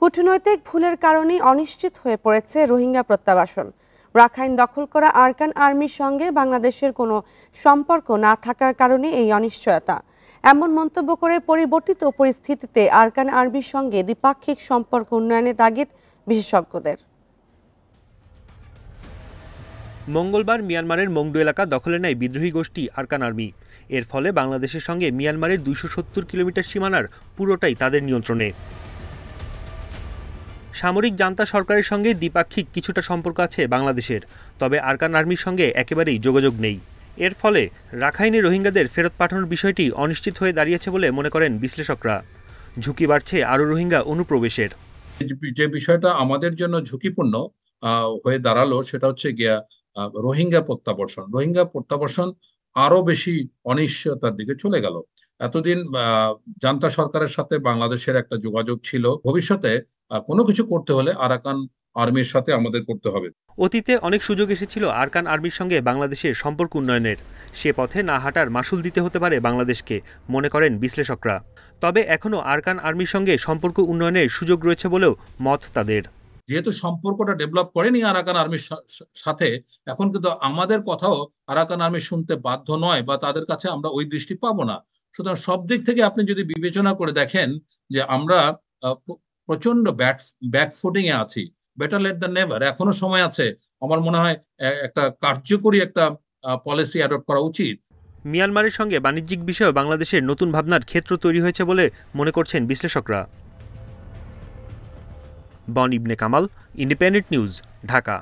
কূটনৈতিক ভুলের কারণে অনিশ্চিত হয়ে পড়েছে রোহিঙ্গা প্রত্যাবাসন। রাখাইন দখল করা আরাকান আর্মির সঙ্গে বাংলাদেশের কোনো সম্পর্ক না থাকার কারণে এই অনিশ্চয়তা। এমন মন্তব্য করে পরিবর্তিত পরিস্থিতিতে আরাকান আর্মির সঙ্গে দ্বিপাক্ষিক সম্পর্ক উন্নয়নের তাগিদ বিশেষজ্ঞদের। মঙ্গলবার মিয়ানমারের মংডু এলাকা দখলে নেয় বিদ্রোহী গোষ্ঠী আরাকান আর্মি। এর ফলে বাংলাদেশের সঙ্গে মিয়ানমারের ২৭০ কিলোমিটার সীমানার পুরোটাই তাদের নিয়ন্ত্রণে। সামরিক জান্তা সরকারের সঙ্গে দ্বিপাক্ষিক কিছুটা সম্পর্ক আছে বাংলাদেশের, তবে আরাকান আর্মির সঙ্গে একেবারেই যোগাযোগ নেই। এর ফলে রাখাইনে রোহিঙ্গাদের ফেরত পাঠানোর বিষয়টি অনিশ্চিত হয়ে দাঁড়িয়েছে বলে মনে করেন বিশ্লেষকরা। ঝুঁকি বাড়ছে আরও রোহিঙ্গা অনুপ্রবেশের। যে বিষয়টা আমাদের জন্য ঝুঁকিপূর্ণ হয়ে দাঁড়ালো সেটা হচ্ছে গিয়া রোহিঙ্গা প্রত্যাবর্ষণ আরো বেশি অনিশ্চয়তার দিকে চলে গেল। এতদিন জান্তা সরকারের সাথে বাংলাদেশের একটা যোগাযোগ ছিল, ভবিষ্যতে কোনো কিছু করতে হলে আরাকান আর্মির সাথে আমাদের করতে হবে। অতীতে অনেক সুযোগ এসেছিল আরাকান আর্মির সঙ্গে বাংলাদেশের সম্পর্ক উন্নয়নের, সে পথে না হাঁটার মাসুল দিতে হতে পারে বাংলাদেশকে, মনে করেন বিশ্লেষকরা। তবে এখনও আরাকান আর্মির সঙ্গে সম্পর্ক উন্নয়নের সুযোগ রয়েছে বলেও মত তাদের। যেহেতু সম্পর্কটা ডেভেলপ করেনি আরাকান আর্মির সাথে, এখন কিন্তু আমাদের কথাও আরাকান আর্মি শুনতে বাধ্য নয় বা তাদের কাছে আমরা ওই দৃষ্টি পাবো না। সুতরাং সব দিক থেকে আপনি যদি বিবেচনা করে দেখেন যে আমরা প্রচন্ড ব্যাকফুটিং এ আছি। Better late than never. এখনো সময় আছে। আমার মনে হয় একটা কার্যকরী একটা পলিসি অ্যাডপ্ট করা উচিত। মিয়ানমারের সঙ্গে বাণিজ্যিক বিষয়ে বাংলাদেশের নতুন ভাবনার ক্ষেত্র তৈরি হয়েছে বলে মনে করছেন বিশ্লেষকরা। বন ইবনে কামাল, ইন্ডিপেন্ডেন্ট নিউজ, ঢাকা।